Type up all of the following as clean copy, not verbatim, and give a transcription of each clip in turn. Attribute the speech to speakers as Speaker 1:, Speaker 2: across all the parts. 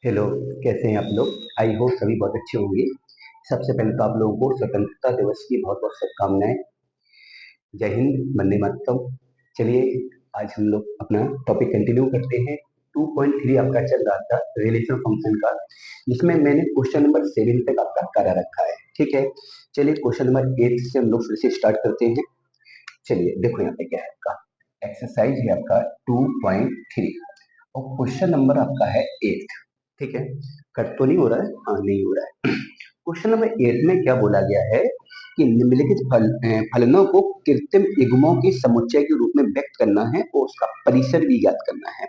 Speaker 1: Hello, कैसे हैं आप लोग? आई होप सभी बहुत अच्छे होंगे। सबसे पहले तो आप लोगों को स्वतंत्रता दिवस की बहुत बहुत शुभकामनाएं। जय हिंद, वंदे मातरम। चलिए, आज हम लोग अपना टॉपिक कंटिन्यू करते हैं। 2.3 आपका चल रहा था रिलेशन फंक्शन का, जिसमें मैंने क्वेश्चन नंबर 7 तक आपका करा रखा है। ठीक है, चलिए क्वेश्चन नंबर 8 से हम लोग फिर से स्टार्ट करते हैं। चलिए देखो यहाँ पे क्या है आपका एक्सरसाइज है आपका 2.3 और क्वेश्चन नंबर आपका है 8। ठीक है, कट तो नहीं हो रहा है? हाँ, नहीं हो रहा है। क्वेश्चन नंबर 8 में क्या बोला गया है कि निम्नलिखित फलनों को कृत्रिम युग्मों के समुच्चय के रूप में व्यक्त करना है और उसका परिसर भी ज्ञात करना है।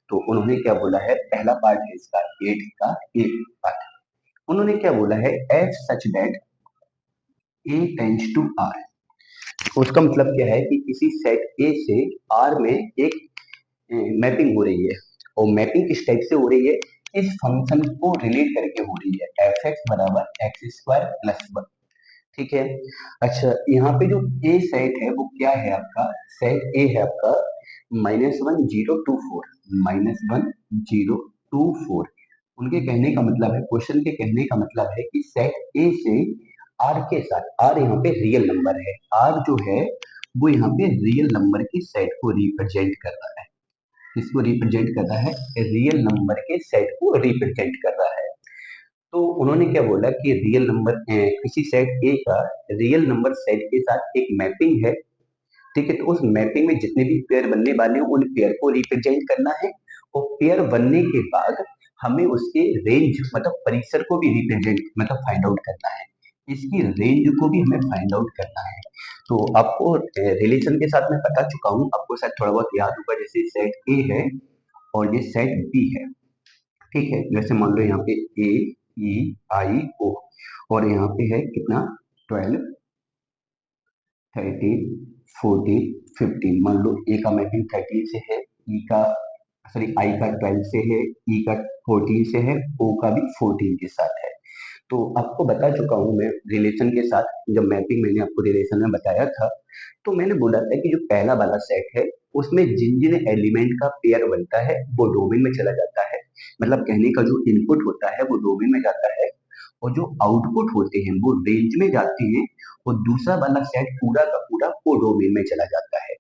Speaker 1: तो उन्होंने क्या बोला है, पहला पार्ट है इसका 8 का एक पार्ट। उन्होंने क्या बोला है, F such that A tends to R. उसका मतलब क्या है कि किसी सेट ए से आर में एक मैपिंग हो रही है, और मैपिंग किस टाइप से हो रही है, इस फंक्शन को रिलेट करके हो रही है, एफ एक्स बराबर एक्स स्क्वायर प्लस वन। ठीक है। अच्छा, यहाँ पे जो ए सेट है वो क्या है आपका, सेट ए है आपका -1024, -1024। उनके कहने का मतलब है, क्वेश्चन के कहने का मतलब है कि सेट ए से आर के साथ, आर यहाँ पे रियल नंबर है, आर जो है वो यहाँ पे रियल नंबर की सेट को रिप्रेजेंट कर रहा है। किसको रिप्रेजेंट कर रहा है? रियल नंबर के सेट को रिप्रेजेंट कर रहा है। तो उन्होंने क्या बोला कि रियल नंबर किसी सेट ए का रियल नंबर सेट के साथ एक मैपिंग है। ठीक है, तो उस मैपिंग में जितने भी पेयर बनने वाले हैं उन पेयर को रिप्रेजेंट करना है, और पेयर बनने के बाद हमें उसके रेंज मतलब परिसर को भी रिप्रेजेंट मतलब फाइंड आउट करना है, इसकी रेंज को भी हमें फाइंड आउट करना है। तो आपको रिलेशन के साथ मैं बता चुका हूँ, आपको शायद थोड़ा बहुत याद होगा, जैसे सेट ए है और ये सेट बी है। ठीक है, जैसे मान लो यहाँ पे ए ई आई ओ, और यहाँ पे है कितना, 12 13 14 15। मान लो ए का मैपिंग 13 से है, ई का सॉरी आई का 12 से है, ई का 14 से है, ओ का भी 14 के साथ है। तो आपको बता चुका हूँ मैं रिलेशन के साथ, जब मैपिंग मैंने आपको रिलेशन में बताया था, तो मैंने बोला था कि जो पहला वाला सेट है उसमें जिन जिन एलिमेंट का पेयर बनता है वो डोमेन में चला जाता है। मतलब कहने का जो इनपुट होता है वो डोमेन में जाता है, और जो आउटपुट होते हैं वो रेंज में जाते हैं, और दूसरा वाला सेट पूरा का पूरा कोडोमेन में चला जाता है।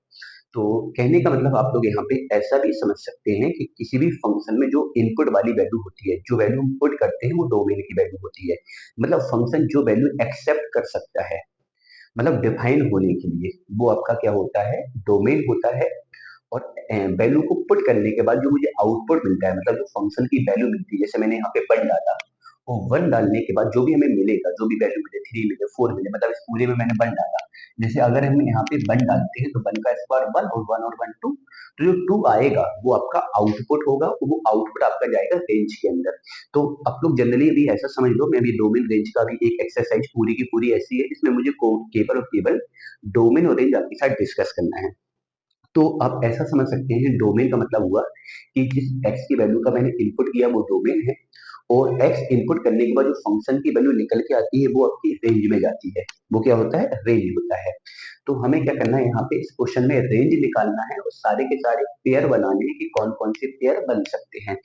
Speaker 1: तो कहने का मतलब आप लोग यहाँ पे ऐसा भी समझ सकते हैं कि किसी भी फंक्शन में जो इनपुट वाली वैल्यू होती है, जो वैल्यू हम पुट करते हैं वो डोमेन की वैल्यू होती है। मतलब फंक्शन जो वैल्यू एक्सेप्ट कर सकता है, मतलब डिफाइन होने के लिए, वो आपका क्या होता है, डोमेन होता है। और वैल्यू को पुट करने के बाद जो मुझे आउटपुट मिलता है, मतलब जो फंक्शन की वैल्यू मिलती है, जैसे मैंने यहाँ पे वन डाला, और वन डालने के बाद जो भी हमें मिलेगा, जो भी वैल्यू मिले, थ्री मिले, फोर मिले, मतलब इस पूरे में मैंने वन डाला। जैसे अगर हम यहाँ पे वन डालते हैं तो वन का स्क्वायर वन, और वन टू, तो जो टू आएगा वो आपका आउटपुट होगा, और वो आउटपुट आपका जाएगा रेंज के अंदर। तो आप लोग जनरली अभी ऐसा समझ लो, मैं अभी डोमेन रेंज का भी एक एक्सरसाइज पूरी की पूरी ऐसी है, इसमें मुझे केवल और केवल डोमेन और रेंज आपके साथ डिस्कस करना है। तो आप ऐसा समझ सकते हैं, डोमेन का मतलब हुआ कि जिस एक्स की वैल्यू का मैंने इनपुट किया वो डोमेन है, और एक्स इनपुट करने के बाद जो फंक्शन की वैल्यू निकल के आती है वो आपकी रेंज में जाती है। वो क्या होता है, रेंज होता है। तो हमें क्या करना है, यहाँ पे इस क्वेश्चन में रेंज निकालना है और सारे के सारे पेयर बनाने हैं कि कौन कौन से पेयर बन सकते हैं।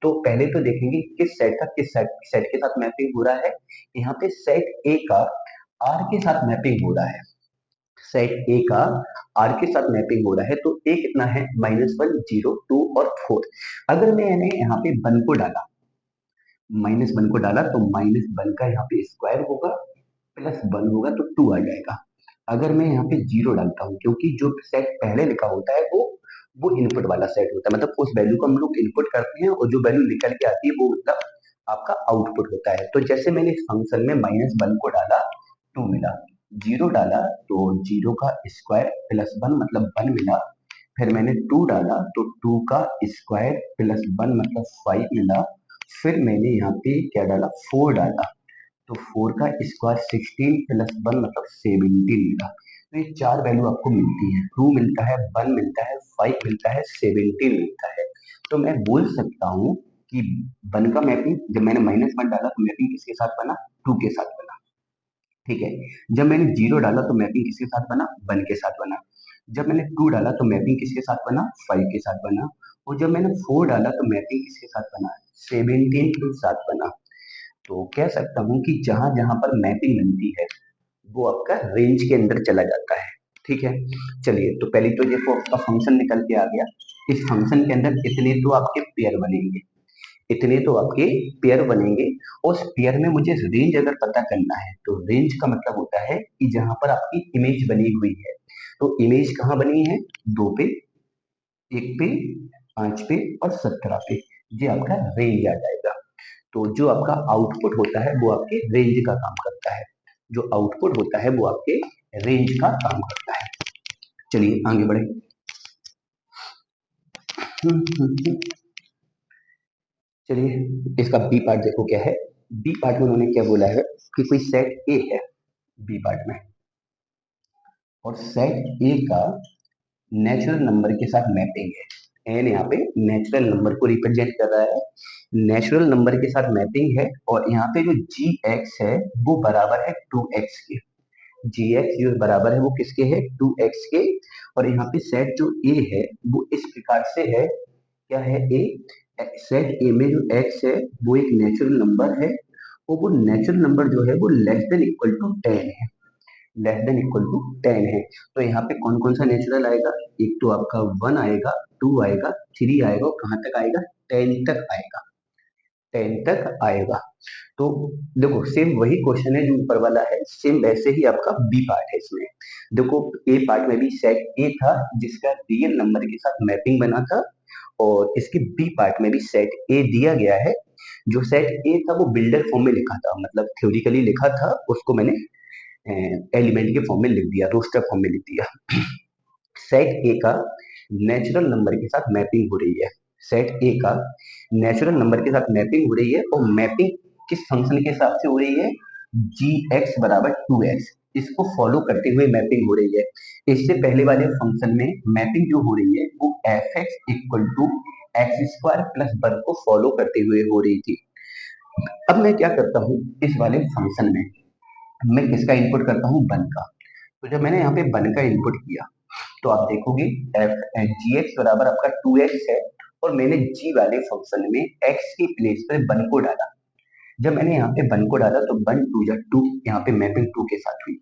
Speaker 1: तो पहले तो देखेंगे किस सेट का किस सेट के साथ मैपिंग हो रहा है। यहाँ पे सेट ए का आर के साथ मैपिंग हो रहा है, सेट ए का आर के साथ मैपिंग हो रहा है। तो ए कितना है, -1 0 2 और 4। अगर मैंने यहाँ पे वन को डाला, -1 को डाला तो -1 का यहाँ पे स्क्वायर होगा, प्लस वन होगा तो टू आ जाएगा। अगर मैं यहाँ पे जीरो डालता हूँ, क्योंकि जो सेट पहले लिखा होता है वो इनपुट वाला सेट होता है, मतलब उस वैल्यू को हम लोग इनपुट करते हैं और जो वैल्यू निकल के आती है वो मतलब आपका आउटपुट होता है। तो जैसे मैंने इस फंक्शन में -1 को डाला, टू मिला, जीरो डाला तो जीरो का स्क्वायर प्लस वन मतलब वन मिला, फिर मैंने टू डाला तो टू का स्क्वायर प्लस वन मतलब फाइव मिला, फिर मैंने यहाँ पे क्या डाला, फोर डाला, तो फोर का स्क्वायर 16 प्लस वन मतलब 17 मिला। तो ये चार वैल्यू आपको मिलती है, टू मिलता है, वन मिलता है, फाइव मिलता है, 17 मिलता है। तो मैं बोल सकता हूँ कि वन का मैपिंग, जब मैंने -1 डाला तो मैपिंग किसके साथ बना, टू के साथ बना। ठीक है, जब मैंने जीरो डाला तो मैपिंग किसके साथ बना, वन के साथ बना। जब मैंने टू डाला तो मैपिंग किसके साथ बना, फाइव के साथ बना। और जब मैंने फोर डाला तो मैपिंग किसके साथ बना, 17 के साथ बना। तो कह सकता हूँ कि जहां जहां पर मैपिंग बनती है वो आपका रेंज के अंदर चला जाता है। ठीक है, चलिए तो पहले तो देखो आपका फंक्शन निकल के आ गया। इस फंक्शन के अंदर इतने तो आपके पेयर बनेंगे, इतने तो आपके पेयर बनेंगे। और उस पेयर में मुझे रेंज अगर पता करना है तो रेंज का मतलब होता है कि जहां पर आपकी इमेज बनी हुई है। तो इमेज कहाँ बनी है? 2 पे, 1 पे, 5 पे और 17 पे। ये आपका रेंज आ जाएगा। तो जो आपका आउटपुट होता है वो आपके रेंज का काम करता है। जो आउटपुट होता है वो आपके रेंज का काम करता है। चलिए आगे बढ़े। चलिए इसका बी पार्ट देखो क्या है। बी पार्ट में उन्होंने क्या बोला है कि कोई सेट ए है बी पार्ट में, और सेट ए का नेचुरल नंबर के साथ मैपिंग है। एन यहाँ पे नेचुरल नंबर को रिप्रेजेंट कर रहा है, नेचुरल नंबर के साथ मैपिंग है। और यहाँ पे जो जी एक्स है वो बराबर है 2x के। जी एक्स जो बराबर है वो किसके है? 2x के। और यहाँ पे सेट जो ए है वो इस प्रकार से है, क्या है? ए सेट ए में जो x है वो एक नेचुरल नंबर है, और वो नेचुरल नंबर जो है वो लेस देन इक्वल टू 10 है। लेस देन इक्वल टू 10 है। तो यहाँ पे कौन कौन सा नेचुरल आएगा? एक तो आपका 1 आएगा, 2 आएगा, 3 आएगा, और कहाँ तक आएगा? 10 तक आएगा। 10 तक आएगा। तो देखो सेम वही क्वेश्चन है जो ऊपर वाला है, सेम वैसे ही आपका बी पार्ट है इसमें। देखो ए पार्ट में भी सेट ए था जिसका रियल नंबर के साथ मैपिंग बना था, और इसके बी पार्ट में भी सेट ए दिया गया है। जो सेट ए था वो बिल्डर फॉर्म में लिखा था, मतलब थ्योरिकली लिखा था, उसको मैंने एलिमेंट के फॉर्म में लिख दिया, रोस्टर फॉर्म में लिख दिया। सेट ए का नेचुरल नंबर के साथ मैपिंग हो रही है। सेट ए का नेचुरल नंबर के साथ मैपिंग हो रही है, और मैपिंग किस फंक्शन के हिसाब से हो रही है? जी एक्स बराबर 2x, इसको फॉलो करते हुए मैपिंग हो रही है। इससे पहले वाले फंक्शन में मैपिंग जो हो रही है वो F X equal to X square plus one को फॉलो करते हुए हो रही थी। अब मैं क्या करता हूँ इस वाले फंक्शन में, मैं किसका इनपुट करता हूँ? वन का। तो जब मैंने यहाँ पे वन का इनपुट किया तो आप देखोगे जी एक्स बराबर आपका 2x है, और मैंने जी वाले फंक्शन में x की प्लेस पर वन को डाला। जब मैंने यहाँ पे वन को डाला तो वन टू जा टू, यहाँ पे मैपिंग टू के साथ हुई।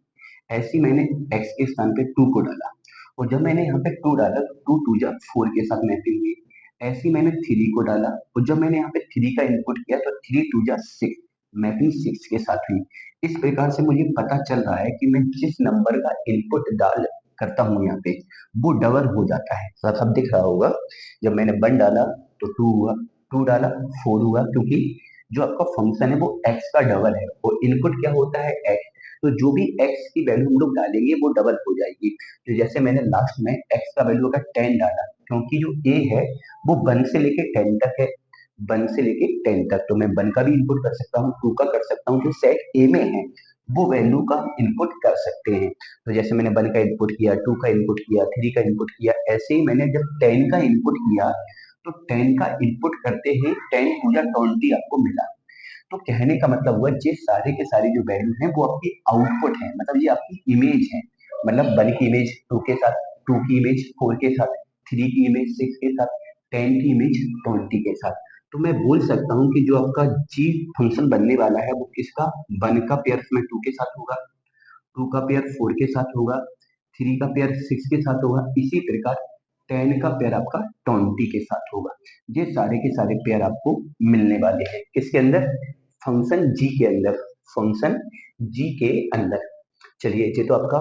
Speaker 1: ऐसे ही मैंने x के स्थान पे टू को डाला, और जब मैंने यहाँ पे टू डाला तो टू टू जा फोर के साथ मैपिंग हुई। ऐसे ही मैंने थ्री को डाला, और जब मैंने यहाँ पे थ्री का इनपुट किया तो थ्री टू जा सिक्स, मैपिंग सिक्स के साथ हुई। इस प्रकार से मुझे पता चल रहा है कि मैं जिस नंबर का इनपुट डाल करता हूँ यहाँ पे वो डबल हो जाता है। साफ साफ दिख रहा होगा, जब मैंने वन डाला तो टू हुआ, टू डाला फोर हुआ, क्योंकि जो आपका फंक्शन है वो x का डबल है, और इनपुट क्या होता है? x। तो जो भी x की वैल्यू हम लोग डालेंगे वो डबल हो जाएगी। तो जैसे मैंने लास्ट में x का वैल्यू अगर 10 डाला, क्योंकि जो a है वो 1 से लेके 10 तक है, 1 से लेके 10 तक, तो मैं 1 का भी इनपुट कर सकता हूँ, 2 का कर सकता हूँ, जो सेट a में है वो वैल्यू का इनपुट कर सकते हैं। तो जैसे मैंने 1 का इनपुट किया, 2 का इनपुट किया, 3 का इनपुट किया, ऐसे ही मैंने जब 10 का इनपुट किया तो 10 का इनपुट करते ही 10 टू या 20 आपको मिला। तो कहने का मतलब हुआ ये सारे के सारे जो वैल्यू हैं वो आपकी आउटपुट है, मतलब ये आपकी इमेज है। मतलब वन की इमेज टू के साथ, टू की इमेज फोर के साथ, थ्री की इमेज सिक्स के साथ, टेन की इमेज 20 के साथ। तो मैं बोल सकता हूँ कि जो आपका जी फंक्शन बनने वाला है वो किसका? वन का पेयर में टू के साथ होगा, टू का पेयर फोर के साथ होगा, थ्री का पेयर सिक्स के साथ होगा, इसी प्रकार टेन का पेयर आपका 20 के साथ होगा। ये सारे के सारे पेयर आपको मिलने वाले हैं किसके अंदर? फंक्शन जी के अंदर, फंक्शन जी के अंदर। चलिए ये तो आपका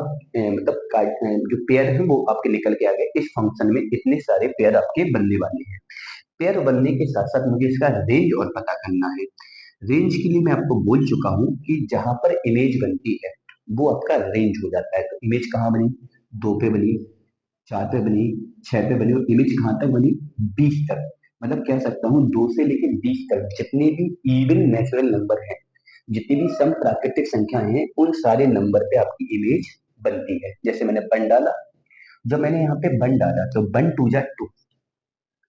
Speaker 1: जो पेयर है वो आपके निकल के आ गए। इस फंक्शन में इतने सारे पेयर आपके बनने वाले हैं। पेयर बनने के साथ साथ मुझे इसका रेंज और पता करना है। रेंज के लिए मैं आपको बोल चुका हूँ कि जहां पर इमेज बनती है वो आपका रेंज हो जाता है। तो इमेज कहाँ बनी? दो पे बनी, चार पे बनी, छह पे बनी, और इमेज कहाँ तक बनी? 20 तक। मतलब कह सकता हूँ 2 से लेकर 20 तक जितने भी इवन नेचुरल नंबर हैं, जितनी भी सम प्राकृतिक संख्याएं हैं, उन सारे नंबर पे आपकी इमेज बनती है। जैसे मैंने वन डाला, जब मैंने यहाँ पे वन डाला तो वन टू जा टू,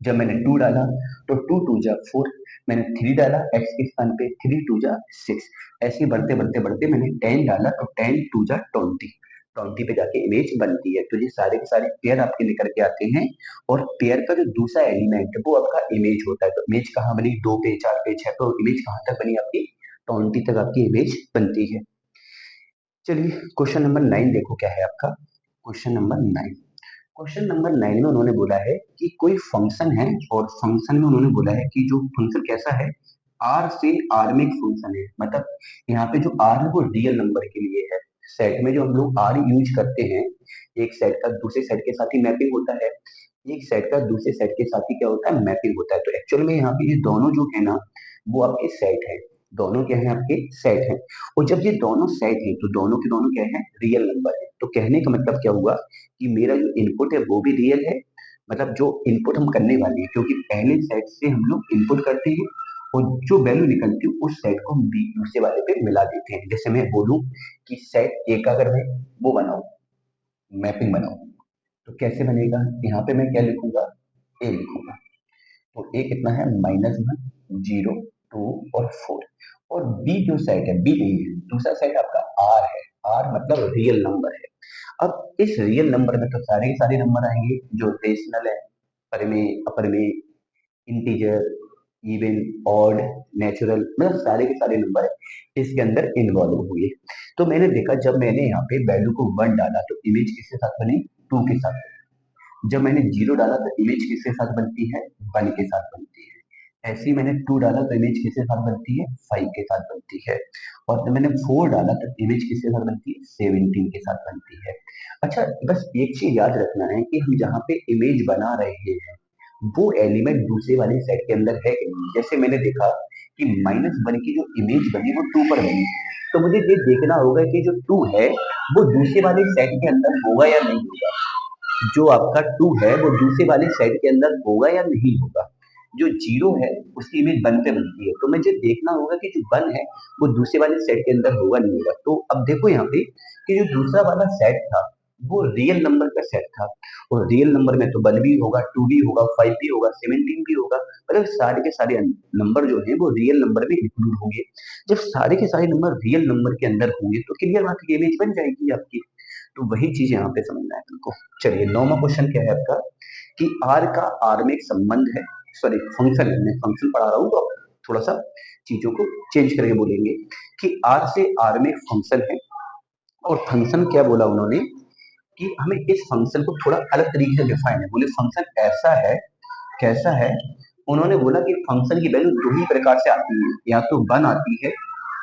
Speaker 1: जब मैंने टू डाला तो टू टू जा फोर, मैंने थ्री डाला एक्स के स्थान पे, थ्री टू जा सिक्स, ऐसे बढ़ते बढ़ते बढ़ते मैंने टेन डाला तो टेन टू जा 20। 20 पे जाके इमेज बनती है। तो ये सारे के सारे पेयर आपके निकल के आते हैं और पेयर का जो दूसरा एलिमेंट है वो आपका इमेज होता है। तो इमेज कहाँ बनी, 2 पे 4 पे 6 पे, इमेज कहाँ तक बनी आपकी, 20 तक आपकी इमेज बनती है। चलिए क्वेश्चन नंबर 9 देखो क्या है आपका। क्वेश्चन नंबर 9, क्वेश्चन नंबर 9 में उन्होंने बोला है कि कोई फंक्शन है और फंक्शन में उन्होंने बोला है कि जो फंक्शन कैसा है, आर से आर में एक फंक्शन है। मतलब यहाँ पे जो आर है वो रियल नंबर के लिए है। सेट में जो हम लोग आर यूज करते हैं, एक सेट का दूसरे सेट के साथ ही मैपिंग होता है, एक सेट का दूसरे सेट के साथ ही क्या होता है, मैपिंग होता है। तो एक्चुअल में यहाँ पे ये दोनों जो है ना वो आपके सेट है, दोनों क्या है आपके सेट है। और जब ये दोनों सेट है तो दोनों के दोनों क्या है, रियल नंबर है। तो कहने का मतलब क्या हुआ कि मेरा जो इनपुट है वो भी रियल है, मतलब जो इनपुट हम करने वाले हैं, क्योंकि पहले सेट से हम लोग इनपुट करते हैं और जो वैल्यू निकलती है उस सेट को हम दूसरे वाले पे मिला देते हैं। जैसे मैं बोलूं कि सेट ए का अगर मैं वो बनाऊं, मैपिंग बनाऊं, तो कैसे बनेगा, यहाँ पे मैं क्या लिखूंगा, ए लिखूंगा। तो ए कितना है, -1, 0, 2 और 4। और बी जो सेट है, बी नहीं है, दूसरा सेट आपका आर है। आर मतलब रियल नंबर है। अब इस रियल नंबर में तो सारे के सारे नंबर आएंगे जो रेशनल है, पर में, अपर में, इंटीजर, इवन, ऑड, नेचुरल, मतलब सारे के सारे नंबर इसके अंदर इन्वॉल्व हुए। तो मैंने देखा जब मैंने यहाँ पे वैल्यू को 1 डाला तो इमेज किसके साथ बनी, 2 के साथ। जब मैंने 0 डाला तो इमेज किसके साथ बनती है, 1 के साथ बनती है। ऐसे ही मैंने 2 डाला तो इमेज किसके साथ बनती है, 5 के साथ बनती है। और जब मैंने 4 डाला तो इमेज किसके साथ बनती है, 17 के साथ बनती है। अच्छा, बस एक चीज याद रखना है कि हम जहाँ पे इमेज बना रहे हैं वो एलिमेंट दूसरे वाले सेट के अंदर है कि नहीं। जैसे मैंने देखा कि -1 की जो इमेज बनी वो 2 पर बनी, तो मुझे ये देखना होगा कि जो 2 है वो दूसरे वाले सेट के अंदर होगा या नहीं होगा। जो आपका 2 है वो दूसरे वाले सेट के अंदर होगा या नहीं होगा। जो 0 है उसकी इमेज 1 पे बनती है, तो मुझे देखना होगा कि जो 1 है वो दूसरे वाले सेट के अंदर होगा नहीं होगा। तो अब देखो यहाँ पे कि जो दूसरा वाला सेट था वो रियल नंबर का सेट था, और रियल नंबर में तो 1 भी होगा, 2 भी होगा, 5 भी होगा, 17 भी होगा। मतलब सारे के सारे नंबर जो है वो रियल नंबर में इंक्लूड होंगे। जब सारे के सारे नंबर रियल नंबर के अंदर होंगे तो क्लियर बात है, इमेज बन जाएगी आपकी। तो वही चीज यहाँ पे समझना है तुमको। चलिए 9वां क्वेश्चन क्या है आपका कि आर का आर में एक संबंध है, सॉरी फंक्शन है, मैं फंक्शन पढ़ा रहा हूँ तो थोड़ा सा चीजों को चेंज करके बोलेंगे कि आर से आर में एक फंक्शन है। और फंक्शन क्या बोला उन्होंने कि हमें इस फंक्शन को थोड़ा अलग तरीके से डिफाइन है, बोले फंक्शन ऐसा है, कैसा है। उन्होंने बोला कि फंक्शन की वैल्यू दो ही प्रकार से आती है, या तो 1 आती है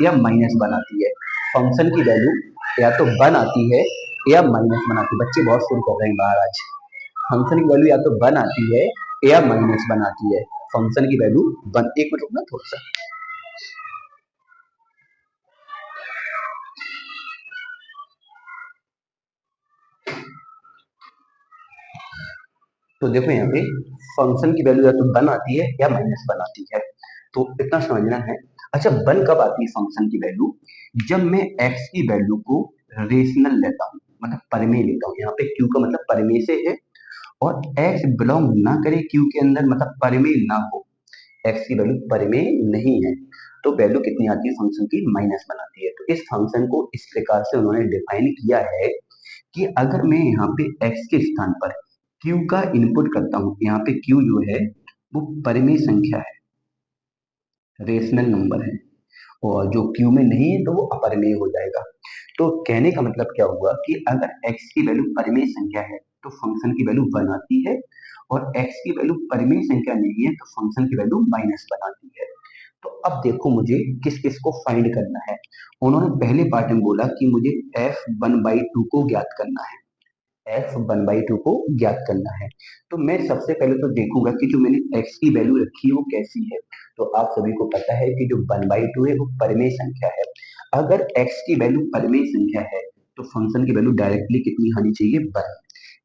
Speaker 1: या -1 आती है। फंक्शन की वैल्यू या तो 1 आती है या -1 आती है। बच्चे बहुत शुरू कर रहे हैं बाहर आज। फंक्शन की वैल्यू या तो 1 आती है या -1 आती है। फंक्शन की वैल्यू 1, एक मिनट रुकना थोड़ा सा। तो देखो यहाँ पे फंक्शन की वैल्यू या तो 1 आती है या -1 आती है, तो इतना समझना है। अच्छा, 1 कब आती है फंक्शन की वैल्यू, जब मैं x की वैल्यू को रेशनल लेता हूँ, मतलब परिमेय लेता हूँ। यहाँ पे q का मतलब परिमेय से है, और x बिलोंग ना करे q के अंदर, मतलब परिमेय ना हो, x की वैल्यू परिमेय नहीं है, तो वैल्यू कितनी आती है फंक्शन की, -1 आती है। तो इस फंक्शन को इस प्रकार से उन्होंने डिफाइन किया है कि अगर मैं यहाँ पे x के स्थान पर q का इनपुट करता हूँ, यहाँ पे q जो है वो परिमेय संख्या है, रेशनल नंबर है, और जो q में नहीं है तो वो अपरिमेय हो जाएगा। तो कहने का मतलब क्या हुआ कि अगर x की वैल्यू परिमेय संख्या है तो फंक्शन की वैल्यू 1 आती है, और x की वैल्यू परिमेय संख्या नहीं है तो फंक्शन की वैल्यू -1 आती है। तो अब देखो मुझे किस किस को फाइंड करना है। उन्होंने पहले पार्ट में बोला कि मुझे f1/2 को ज्ञात करना है, f1/2 को ज्ञात करना है। तो मैं सबसे पहले तो देखूंगा कि जो मैंने x की वैल्यू रखी है वो कैसी है। तो आप सभी को पता है कि जो 1/2 है वो परिमेय संख्या है। अगर x की वैल्यू परिमेय संख्या है तो फंक्शन की वैल्यू डायरेक्टली कितनी आनी चाहिए, 1।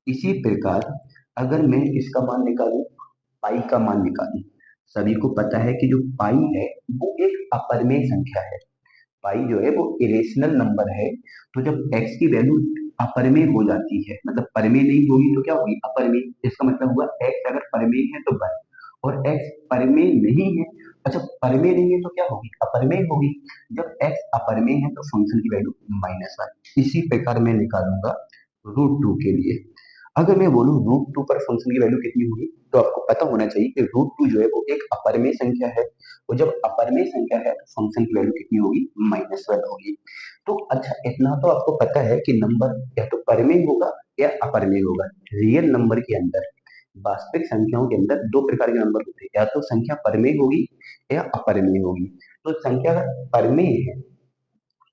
Speaker 1: इसी प्रकार अगर मैं इसका मान निकालूं, पाई का मान निकालूं, सभी को पता है कि जो पाई है वो एक अपरिमेय संख्या है। पाई जो है वो इरेशनल नंबर है। तो जब x की वैल्यू अपरिमेय हो जाती है, मतलब परिमेय नहीं होगी तो क्या होगी, अपरिमेय। इसका मतलब हुआ x अगर परिमेय है तो 1, और x परिमेय नहीं है अच्छा, परिमेय नहीं है तो क्या होगी? अपरिमेय होगी। जब x अपरिमेय है तो फंक्शन की वैल्यू -1। इसी प्रकार मैं निकालूंगा √2 के लिए। अगर मैं बोलूं √2 पर फंक्शन की वैल्यू कितनी होगी, तो आपको पता होना चाहिए कि √2 जो है वो एक अपरिमेय संख्या है, और जब अपरिमेय संख्या है तो फंक्शन की वैल्यू कितनी होगी? -1 होगी। तो अच्छा, इतना तो आपको पता है कि नंबर या तो परिमेय होगा या अपरिमेय होगा। रियल नंबर के अंदर, वास्तविक संख्याओं के अंदर दो प्रकार के नंबर होते हैं, या तो संख्या परिमेय होगी या अपरिमेय होगी। तो संख्या अगर परिमेय है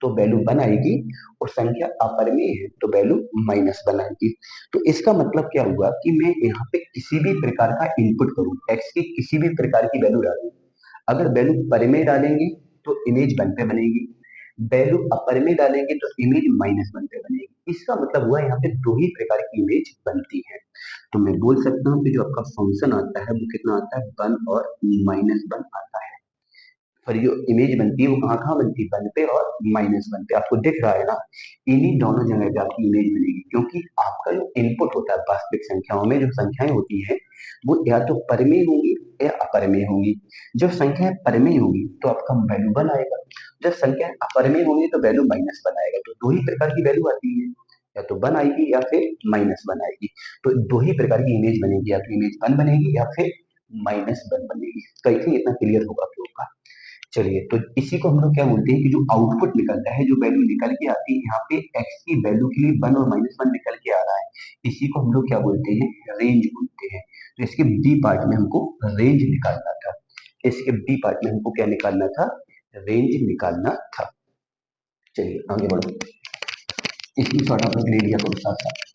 Speaker 1: तो वैल्यू 1 आएगी, और संख्या अपरिमेय है तो वैल्यू -1 आएगी। तो इसका मतलब क्या हुआ कि मैं यहाँ पे किसी भी प्रकार का इनपुट करूं, x की किसी भी प्रकार की वैल्यू डालूं, अगर वैल्यू परिमेय डालेंगे तो इमेज 1 पे बनेगी, वैल्यू अपरिमेय डालेंगे तो इमेज -1 पे बनेगी। इसका मतलब हुआ यहाँ पे दो ही प्रकार की इमेज बनती है। तो मैं बोल सकता हूँ कि जो आपका फंक्शन आता है वो कितना आता है? 1 और -1 आता है। पर जो इमेज बनती है वो कहाँ कहाँ बनती है? 1 पे और -1 पे। आपको दिख रहा है ना, इन्हीं दोनों जगह पे आपकी इमेज बनेगी, क्योंकि आपका जो इनपुट होता है वास्तविक संख्याओं में, जो संख्याएं होती हैं वो या तो परिमेय होंगी या अपरिमेय होंगी। जब संख्याएं परिमेय होंगी तो आपका वैल्यू 1 आएगा, जब संख्याएं अपरिमेय होंगी तो वैल्यू -1 आएगा। तो दो ही प्रकार की वैल्यू आती है, या तो 1 आएगी या फिर -1 आएगी। तो दो ही प्रकार की इमेज बनेगी, या तो इमेज 1 बनेगी या फिर -1 बनेगी। तो आई थिंक इतना क्लियर होगा आप लोग का। चलिए, तो इसी को हम लोग क्या बोलते हैं कि जो आउटपुट निकलता है, जो वैल्यू निकल के आती है यहाँ पे एक्स की वैल्यू के लिए 1 और -1 निकल के आ रहा है, इसी को हम लोग क्या बोलते हैं? रेंज बोलते हैं। तो इसके बी पार्ट में हमको रेंज निकालना था। इसके बी पार्ट में हमको क्या निकालना था? रेंज निकालना था। चलिए आगे बढ़ो, इसकी शॉर्ट आप लोग ले लिया करो साथ साथ।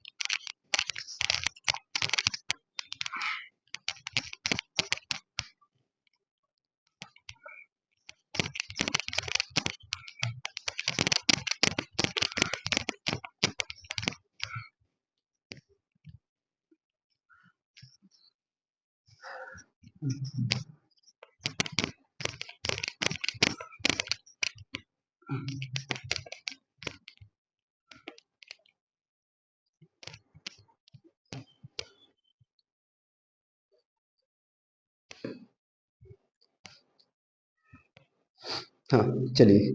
Speaker 1: हाँ, चलिए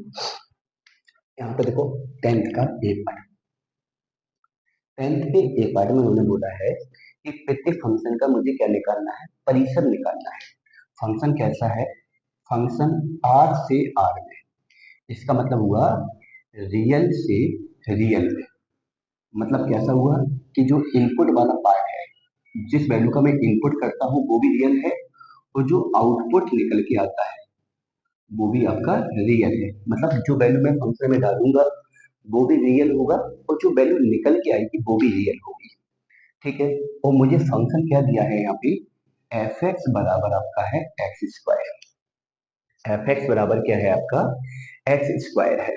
Speaker 1: यहाँ पे देखो, टेंथ का एक पार्ट, टेंथ के एक पार्ट में उन्होंने बोला है कि प्रत्येक फंक्शन का मुझे क्या निकालना है? परिसर निकालना है। फंक्शन कैसा है? फंक्शन आर से आर में, इसका मतलब हुआ रियल से रियल में। मतलब कैसा हुआ कि जो इनपुट वाला पार्ट है, जिस वैल्यू का मैं इनपुट करता हूँ वो भी रियल है, और जो आउटपुट निकल के आता है वो भी आपका रियल है। मतलब जो वैल्यू मैं फंक्शन में डालूंगा वो भी रियल होगा, और जो वैल्यू निकल के आएगी वो भी रियल होगी। ठीक है। और मुझे फंक्शन क्या दिया है यहाँ पे? एफ एक्स बराबर आपका है एक्स स्क्वायर। एफ एक्स बराबर क्या है आपका? एक्स स्क्वायर है।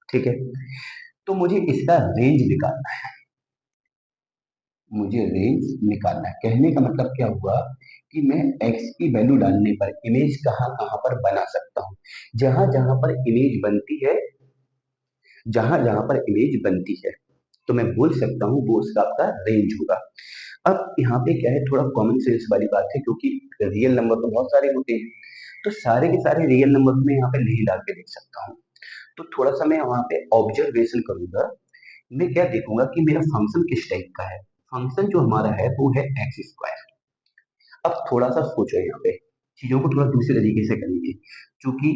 Speaker 1: ठीक है। तो मुझे इसका रेंज निकालना है, मुझे रेंज निकालना है। कहने का मतलब क्या हुआ कि मैं x की वैल्यू डालने पर इमेज कहाँ कहाँ पर बना सकता हूँ। जहां जहां पर इमेज बनती है, जहां जहां पर इमेज बनती है, तो मैं बोल सकता हूँ वो उसका आपका रेंज होगा। अब यहाँ पे क्या है, थोड़ा कॉमन सेंस वाली बात है, क्योंकि रियल नंबर तो बहुत सारे होते हैं, तो सारे के सारे रियल नंबर में यहाँ पे नहीं डाल के देख सकता हूँ। तो थोड़ा सा मैं वहां पे ऑब्जर्वेशन करूंगा। मैं क्या देखूंगा कि मेरा फंक्शन किस टाइप का है। फंक्शन जो हमारा है वो है एक्स स्क्वायर। अब थोड़ा सा सोचो यहाँ पे, चीजों को थोड़ा दूसरे तरीके से करेंगे। क्योंकि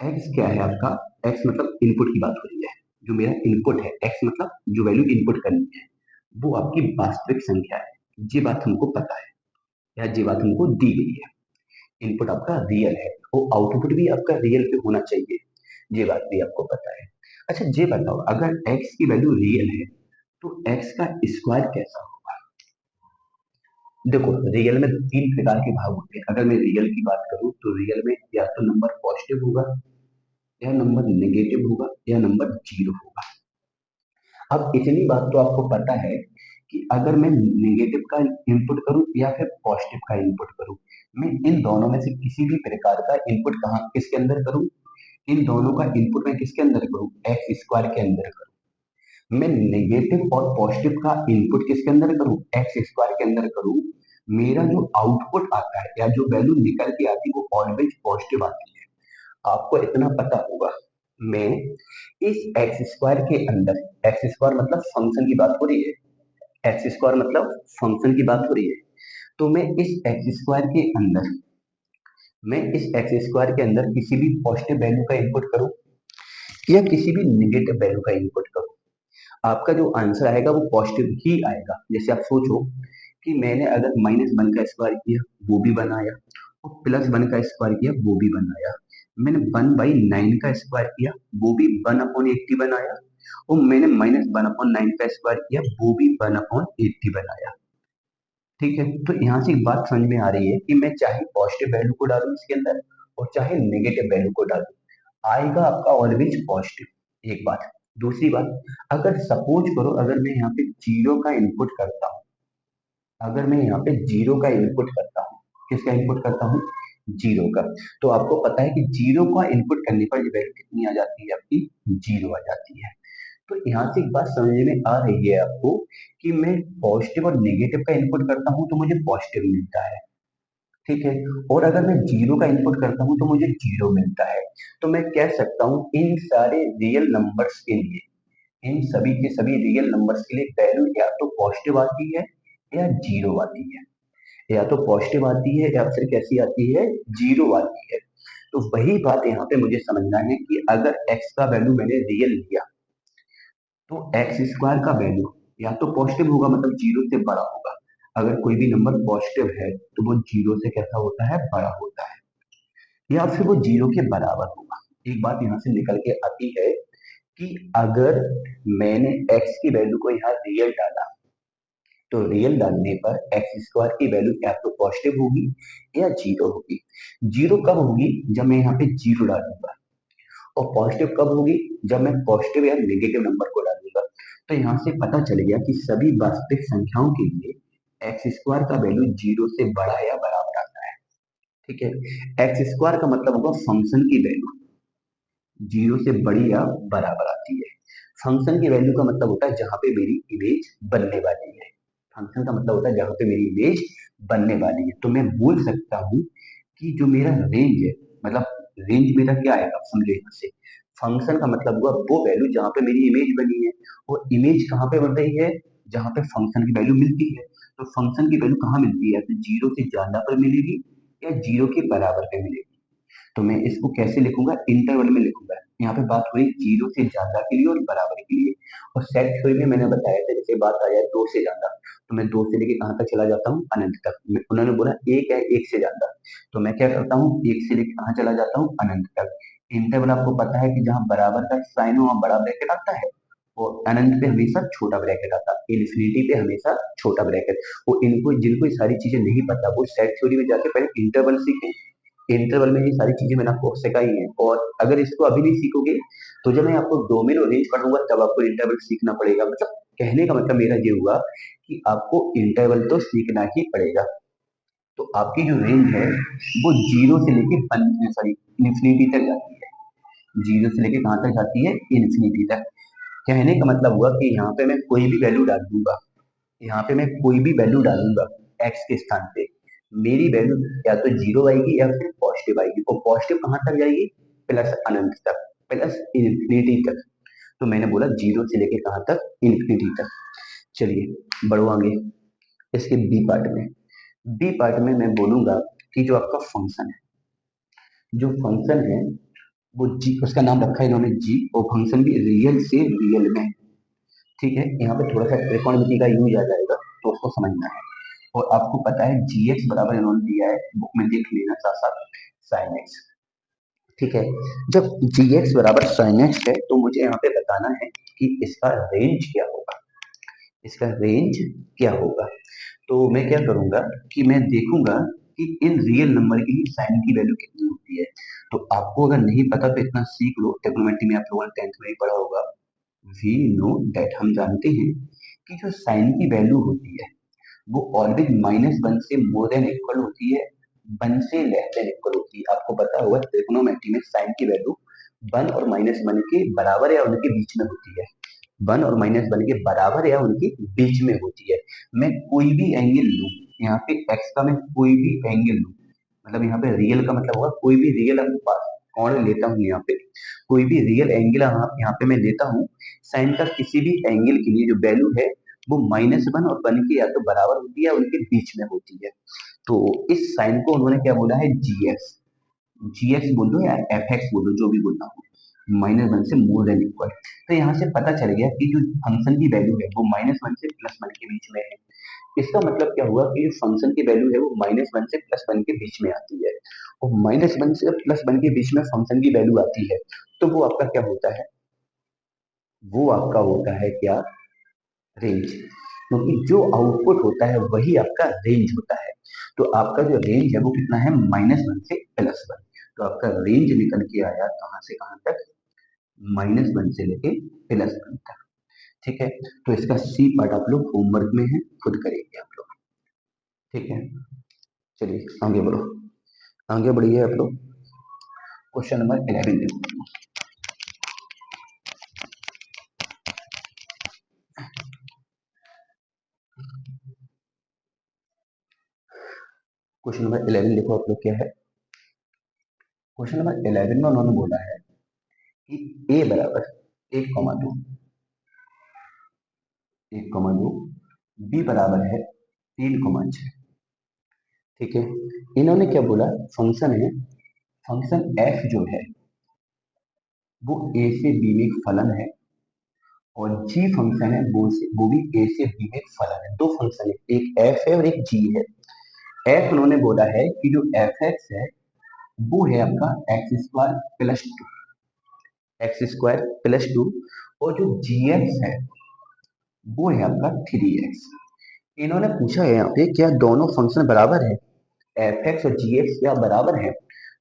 Speaker 1: एक्स क्या है आपका? एक्स मतलब इनपुट की बात हो रही है। जो मेरा इनपुट है, एक्स मतलब जो वैल्यू इनपुट करनी है, वो आपकी वास्तविक संख्या है। ये बात हमको पता है, या ये बात हमको दी गई है। इनपुट आपका रियल है, वो आउटपुट भी आपका रियल पे होना चाहिए, ये बात भी आपको पता है। अच्छा, ये बताओ, अगर एक्स की वैल्यू रियल है तो एक्स का स्क्वायर कैसा होगा? देखो, रियल में तीन प्रकार के भाग होते हैं। अगर मैं रियल की बात करूं तो रियल में या तो नंबर पॉजिटिव होगा, या नंबर नेगेटिव होगा, या नंबर जीरो होगा। अब इतनी बात तो आपको पता है कि अगर मैं नेगेटिव का इनपुट करूं या फिर पॉजिटिव का इनपुट करूं, मैं इन दोनों में से किसी भी प्रकार का इनपुट कहाँ किसके अंदर करूं? इन दोनों का इनपुट मैं किसके अंदर करूं? एक्स स्क्वायर के अंदर करूं। मैं नेगेटिव और पॉजिटिव का इनपुट किसके अंदर करूं? एक्स स्क्वायर के अंदर करूं, मेरा जो आउटपुट आता है या जो वैल्यू निकल के आती है वो ऑलवेज पॉजिटिव आती है। आपको इतना पता होगा, मैं इस एक्स स्क्वायर के अंदर, एक्स स्क्वायर मतलब फंक्शन की बात हो रही है, एक्स स्क्वायर मतलब फंक्शन की बात हो रही है, तो मैं इस एक्स स्क्वायर के अंदर, मैं इस एक्स स्क्वायर के अंदर किसी भी पॉजिटिव वैल्यू का इनपुट करूं या किसी भी नेगेटिव वैल्यू का इनपुट करूं, आपका जो आंसर आएगा वो पॉजिटिव ही आएगा। जैसे आप सोचो कि मैंने अगर -1 का स्क्वायर किया वो भी 1 आया, और +1 का स्क्वायर किया वो भी 1 आया। मैंने 1/9 का स्क्वायर किया वो भी 1/81 आया, और मैंने -1/9 का स्क्वायर किया वो भी 1/81 आया। ठीक है, तो यहाँ से एक बात समझ में आ रही है कि मैं चाहे पॉजिटिव वैल्यू को डालूं इसके अंदर और चाहे नेगेटिव वैल्यू को डालूं, आएगा आपका ऑलवेज पॉजिटिव। एक बात। दूसरी बात, अगर सपोज करो अगर मैं यहाँ पे जीरो का इनपुट करता हूँ, अगर मैं यहाँ पे जीरो का इनपुट करता हूँ, किसका इनपुट करता हूँ? जीरो का। तो आपको पता है कि जीरो का इनपुट करने पर ये वैल्यू कितनी आ जाती है आपकी? जीरो आ जाती है। तो यहाँ से एक बात समझ में आ रही है आपको कि मैं पॉजिटिव और नेगेटिव का इनपुट करता हूँ तो मुझे पॉजिटिव मिलता है। ठीक है, और अगर मैं जीरो का इनपुट करता हूँ तो मुझे जीरो मिलता है। तो मैं कह सकता हूँ इन सारे रियल नंबर्स के लिए, इन सभी के सभी रियल नंबर्स के लिए वैल्यू या तो पॉजिटिव आती है या जीरो आती है, या तो पॉजिटिव आती है या फिर कैसी आती है? जीरो आती है। तो वही बात यहाँ पे मुझे समझना है कि अगर x का वैल्यू मैंने रियल लिया तो एक्स स्क्वायर का वैल्यू या तो पॉजिटिव होगा मतलब जीरो से बड़ा होगा। अगर कोई भी नंबर पॉजिटिव है तो वो जीरो से कैसा होता है? बड़ा होता है, या फिर वो जीरो के बराबर होगा। एक बात यहाँ से निकल के आती है कि अगर मैंने एक्स की वैल्यू को यहाँ रियल डाला तो रियल डालने पर एक्स स्क्वायर की वैल्यू या तो पॉजिटिव होगी या जीरो होगी। जीरो कब होगी? जब मैं यहाँ पे जीरो डालूंगा। और पॉजिटिव कब होगी? जब मैं पॉजिटिव या नेगेटिव नंबर को डालूंगा। तो यहाँ से पता चल गया कि सभी वास्तविक संख्याओं के लिए एक्स स्क्वायर का वैल्यू जीरो से बड़ा या बराबर आता है। ठीक है, एक्स स्क्वायर का मतलब होगा फंक्शन की वैल्यू जीरो से बड़ी या बराबर आती है। फंक्शन की वैल्यू का मतलब होता है जहां पे मेरी इमेज बनने वाली है। फंक्शन का मतलब होता है जहां पे मेरी इमेज बनने वाली है। तो मैं बोल सकता हूँ कि जो मेरा रेंज है, मतलब रेंज मेरा क्या आएगा समझो यहाँ से। फंक्शन का मतलब हुआ वो वैल्यू जहां पे मेरी इमेज बनी है, और इमेज कहाँ पे बन रही है? जहां पे फंक्शन की वैल्यू मिलती है। तो फंक्शन की वैल्यू कहाँ मिलती है? तो जीरो से ज्यादा पर मिलेगी या जीरो के बराबर पे मिलेगी। तो मैं इसको कैसे लिखूंगा? इंटरवल में लिखूंगा। यहाँ पे बात हुई जीरो से ज्यादा के लिए और बराबर के लिए। और सेट थ्योरी में मैंने बताया था जैसे बात आ जाए दो से ज्यादा, तो मैं दो से लेके कहाँ तक चला जाता हूँ? अनंत तक। उन्होंने बोला एक है एक से ज्यादा, तो मैं क्या करता हूँ? एक से लेके कहाँ चला जाता हूँ? अनंत तक। इंटरवल आपको पता है कि जहाँ बराबर का साइन हो वहाँ बड़ा ब्रैकेट आता है, और अनंत पे हमेशा छोटा ब्रैकेट आता है, इन्फिनिटी पे हमेशा छोटा ब्रैकेट। वो इनको जिनको ये सारी चीजें नहीं पता वो सेट थ्योरी में जाके पहले इंटरवल सीखें। इंटरवल में ये सारी चीजें मैंने आपको सिखाई हैं, और अगर इसको अभी नहीं सीखोगे तो जब मैं आपको डोमेन और रेंज पढ़ाऊंगा तब आपको इंटरवल सीखना पड़ेगा। मतलब कहने का मतलब मेरा ये हुआ कि आपको इंटरवल तो सीखना ही पड़ेगा। तो आपकी जो रेंज है वो जीरो से लेके सॉरी इन्फिनिटी तक जाती है। जीरो से लेके कहाँ तक जाती है? इन्फिनिटी तक। कहने का मतलब हुआ कि यहाँ पे मैं कोई भी वैल्यू डाल दूंगा, यहाँ पे मैं कोई भी वैल्यू डालूंगा एक्स के स्थान पे, मेरी वैल्यू या तो जीरो आएगी या फिर पॉजिटिव आएगी। और पॉजिटिव कहाँ तक जाएगी? प्लस अनंत तक, प्लस इन्फिनिटी तक। तो मैंने बोला जीरो से लेके कहाँ तक? इन्फिनिटी तक। चलिए बढ़ो आगे इसके बी पार्ट में। बी पार्ट में मैं बोलूंगा कि जो आपका फंक्शन है, जो फंक्शन है वो जी, उसका नाम रखा है इन्होंने जी, और फंक्शन भी रियल से रियल में। ठीक है, यहाँ पे थोड़ा सा त्रिकोणमिति का यूज आ जाएगा तो उसको समझना है। और आपको पता है जी एक्स बराबर इन्होंने दिया है, बुक में देख लेना साथ साथ, साइन एक्स। ठीक है, जब जी एक्स बराबर साइन एक्स है तो मुझे यहाँ पे बताना है कि इसका रेंज क्या होगा, इसका रेंज क्या होगा। तो मैं क्या करूंगा कि मैं देखूंगा कि इन रियल नंबर के लिए साइन की वैल्यू कितनी होती है। तो आपको अगर नहीं पता तो इतना सीख लो, ट्रिग्नोमेट्री में आप लोगों ने 10th में ही पढ़ा होगा। वी नो दैट, हम जानते हैं कि जो साइन की वैल्यू होती है वो ऑलवेज -1 से मोर देन इक्वल होती है, 1 से लेस देन इक्वल होती है। आपको पता होगा ट्रिग्नोमेट्री में साइन की वैल्यू 1 और -1 के बराबर या उनके बीच में होती है, 1 और -1 के बराबर या उनके बीच में होती है। मैं कोई भी एंगल लूं, यहाँ पे एक्स का मैं कोई भी एंगल लूँ, मतलब यहाँ पे रियल का मतलब होगा कोई भी रियल पास कौन लेता हूँ, यहाँ पे कोई भी रियल एंगल यहाँ पे मैं लेता हूँ, साइन का किसी भी एंगल के लिए जो वैल्यू है वो -1 और 1 के या तो बराबर होती है या उनके बीच में होती है। तो इस साइन को उन्होंने क्या बोला है, जी एक्स बोल दो या एफ एक्स बोल दो, जो भी बोलना हो, -1 से मोर देन इक्वल। तो यहाँ से पता चल गया कि जो फंक्शन की वैल्यू है वो -1 से +1 के बीच में है। इसका मतलब क्या हुआ कि जो फंक्शन की वैल्यू है वो -1 से +1 के बीच में आती है, और -1 से +1 के बीच में फंक्शन की वैल्यू आती है, तो वो आपका क्या होता है, वो आपका होता है क्या, रेंज। क्योंकि जो आउटपुट होता है वही आपका रेंज होता है। तो आपका जो रेंज है वो कितना है, -1 से +1। तो आपका रेंज निकल के आया कहाँ से कहाँ तक, -1 से लेके +1 तक। ठीक है, तो इसका सी पार्ट आप लोग होमवर्क में है, खुद करेंगे आप लोग। ठीक है, चलिए आगे बढ़ो, आगे बढ़िए आप लोग। क्वेश्चन नंबर 11 देखो। क्वेश्चन नंबर 11 देखो आप लोग क्या है। क्वेश्चन नंबर 11 में उन्होंने बोला है कि ए बराबर 1,2, 1,2, बी बराबर है 3,6। ठीक है, इन्होंने क्या बोला, फंक्शन है, फंक्शन एफ जो है वो ए से बी में एक फलन है, और जी फंक्शन है वो भी ए से बी में एक फलन है। दो फंक्शन है, एक एफ है और एक जी है। एफ उन्होंने बोला है कि जो एफ एक्स है वो है आपका x² + 2, और जो जी एक्स है वो है आपका 3x। इन्होंने पूछा है यहाँ पे क्या दोनों फंक्शन बराबर है, एफ एक्स और जी एक्स क्या बराबर है।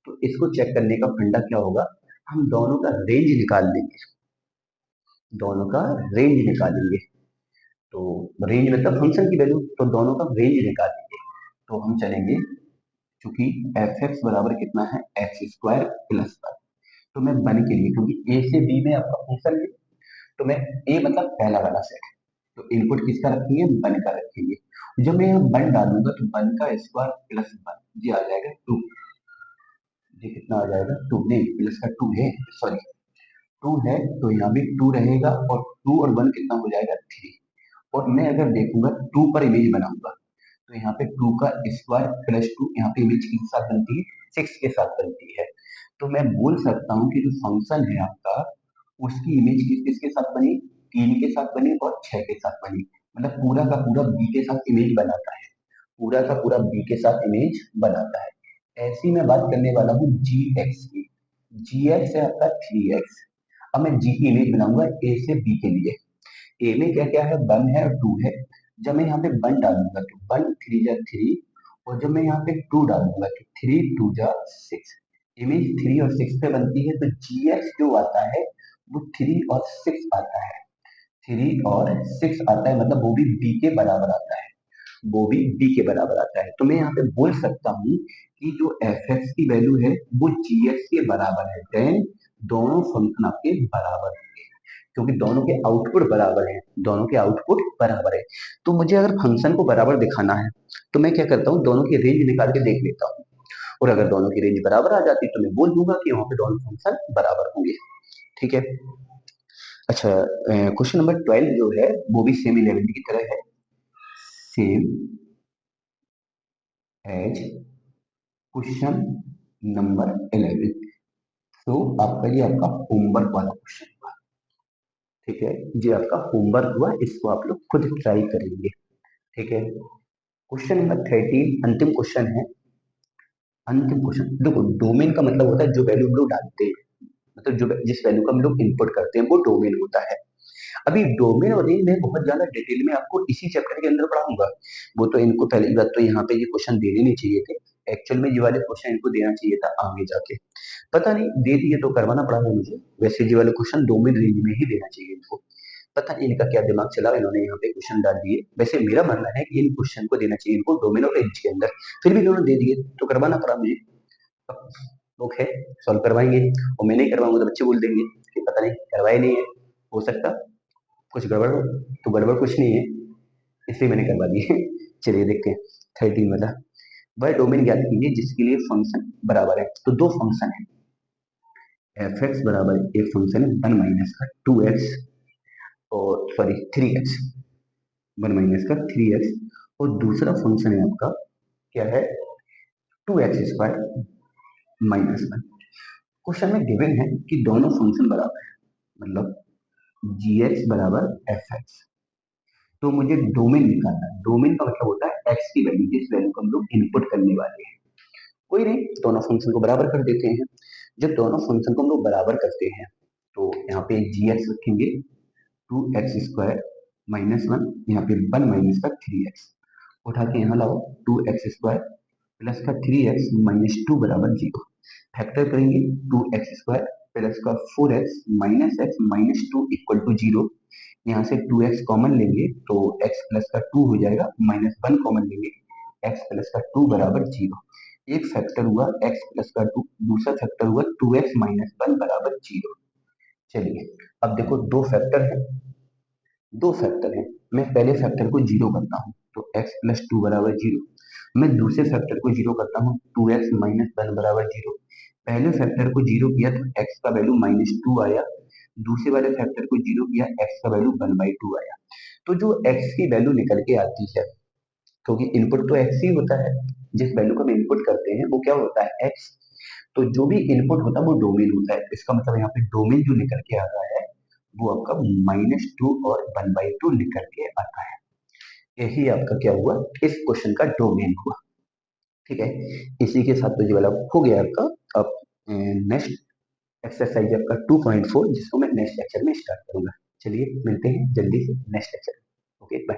Speaker 1: तो इसको चेक करने का फंडा क्या होगा, हम दोनों का रेंज निकाल लेंगे, दोनों का रेंज निकालेंगे। तो रेंज मतलब फंक्शन की वैल्यू, तो दोनों का रेंज निकालेंगे। तो हम चलेंगे, चूंकि एफ एक्स बराबर कितना है, x² + 1। तो मैं वन के लिए, क्योंकि ए से बी में आपका फंक्शन है, तो मैं ए मतलब पहला वाला सेट, तो इनपुट किसका रखेंगे, वन का रखेंगे। जब मैं यहाँ वन डालूंगा तो वन का स्क्वायर +1, ये आ जाएगा 2। ये कितना आ जाएगा, 2 नहीं, प्लस का 2 है, सॉरी 2 है, तो यहाँ भी 2 रहेगा, और 2 और 1 कितना हो जाएगा, 3। और मैं अगर देखूंगा 2 पर इमेज बनाऊंगा, तो यहाँ पे 2 का स्क्वायर +2, यहाँ पे इमेज किसके साथ बनती है, 6 के साथ बनती है। तो मैं बोल सकता हूँ कि जो फंक्शन है आपका उसकी इमेज किस किसके साथ बनी, 3 के साथ बनी और 6 के साथ बनी, मतलब पूरा का पूरा बी के साथ इमेज बनाता है, पूरा का पूरा बी के साथ इमेज बनाता है। ऐसी मैं बात करने वाला हूँ जी एक्स की, जी एक्स है आपका 3x। अब मैं जी की इमेज बनाऊंगा ए से बी के लिए। ए में क्या क्या है, 1 है और 2 है। जब मैं यहाँ पे 1 डालूंगा तो 1 3 जा 3, और जब मैं यहाँ पे 2 डालूंगा तो 3 2 जा 6। इमेज 3 और 6 पे बनती है, तो जी एक्स जो आता है वो 3 और 6 आता है, 3 और 6 आता है, मतलब वो भी बी के बराबर आता है, वो भी बी के बराबर आता है। तो मैं यहाँ पे बोल सकता हूँ कि जो एफ एक्स की वैल्यू है वो जी एक्स के बराबर है, देन दोनों फंक्शन आपके बराबर होंगे, क्योंकि दोनों के आउटपुट बराबर हैं, दोनों के आउटपुट बराबर है। तो मुझे अगर फंक्शन को बराबर दिखाना है तो मैं क्या करता हूँ, दोनों की रेंज निकाल के देख लेता हूँ, और अगर दोनों की रेंज बराबर आ जाती तो मैं बोल दूंगा कि वहां पे दोनों फंक्शन बराबर होंगे। ठीक है, अच्छा, क्वेश्चन नंबर 12 जो है वो भी सेम 11 की तरह है, सेम एज क्वेश्चन नंबर 11। तो आपका ये आपका होमवर्क वाला क्वेश्चन हुआ। ठीक है, ये आपका होमवर्क हुआ, इसको आप लोग खुद ट्राई करेंगे। ठीक है, क्वेश्चन नंबर 13 अंतिम क्वेश्चन है। अंतिम क्वेश्चन देखो, डोमेन का मतलब होता है जो वैल्यू हम लोग डालते हैं, मतलब जो जिस वैल्यू का हम लोग इनपुट करते हैं वो डोमेन होता है। अभी डोमेन और रेंज में बहुत ज्यादा डिटेल में आपको इसी चैप्टर के अंदर पढ़ाऊंगा। वो तो इनको पहली बात तो यहाँ पे ये क्वेश्चन देने नहीं चाहिए थे, एक्चुअल में ये वाले क्वेश्चन इनको देना चाहिए था आगे जाके, पता नहीं दे दिए तो करवाना पड़ा है मुझे। वैसे ये वाले क्वेश्चन डोमेन रेंज में ही देना चाहिए इनको, पता नहीं इनका क्या दिमाग चला, इन्होंने यहाँ पे क्वेश्चन डाल दिए। वैसे मेरा मानना है कि इन क्वेश्चन को देना चाहिए इनको डोमेन और रेंज के अंदर, फिर भी इन्होंने दे दिए तो करवाना पड़ा मुझे। ओके, सॉल्व करवाएंगे, और मैं नहीं करवाऊंगा तो बच्चे बोल देंगे कि पता नहीं करवाए नहीं है, हो सकता कुछ गड़बड़ हो। तो गड़बड़ कुछ नहीं है, इसलिए मैंने करवा दिए। चलिए देखते हैं 13 वाला। वह डोमेन ज्ञात कीजिए जिसके लिए फंक्शन बराबर है। तो दो फंक्शन है, एफ एक्स बराबर एक फंक्शन है 1 - 2x और सॉरी 3x, 1 - 3x, और दूसरा फंक्शन है आपका क्या है 2x² -1। क्वेश्चन में गिवन है कि दोनों फंक्शन बराबर है, मतलब gx बराबर fx। तो मुझे डोमेन निकालना है। डोमेन का मतलब होता है x की वैल्यू, जिस वैल्यू को हम लोग इनपुट करने वाले हैं। कोई नहीं, दोनों फंक्शन को बराबर कर देते हैं। जब दोनों फंक्शन को हम लोग बराबर करते हैं तो यहाँ पे gx रखेंगे 2x² -1, यहाँ पे 1 - 3x, उठा के यहाँ लाओ 2x² प्लस का 3x -2 बराबर 0। फैक्टर करेंगे 2x² प्लस का 4x -x -2 इक्वल टू 0। यहाँ से 2x कॉमन लेंगे तो x प्लस का 2 हो जाएगा, -1 कॉमन लेंगे x प्लस का 2 बराबर 0। एक फैक्टर हुआ x प्लस का 2, दूसरा फैक्टर हुआ 2x -1 बराबर 0। चलिए अब देखो दो फैक्टर है। मैं पहले फैक्टर को जीरो करता हूँ तो x प्लस 2 बराबर 0। मैं दूसरे फैक्टर को जीरो करता हूँ 2x -1 बराबर 0। पहले फैक्टर को जीरो किया तो x का वैल्यू -2 आया, दूसरे वाले फैक्टर को जीरो किया x का वैल्यू 1/2 आया। तो जो x की वैल्यू निकल के आती है, क्योंकि इनपुट तो x ही होता है, जिस वैल्यू को हम इनपुट करते हैं वो क्या होता है x। तो जो भी इनपुट होता है वो डोमेन होता है। इसका मतलब यहाँ पे डोमेन जो निकल के आ रहा है वो आपका -2 और 1/2 निकल के आता है। यही आपका क्या हुआ, इस क्वेश्चन का डोमेन हुआ। ठीक है, इसी के साथ तो ये वाला हो गया आपका। अब नेक्स्ट एक्सरसाइज आपका 2.4, जिसको मैं नेक्स्ट लेक्चर में स्टार्ट करूंगा। चलिए मिलते हैं जल्दी से नेक्स्ट लेक्चर। Okay bye.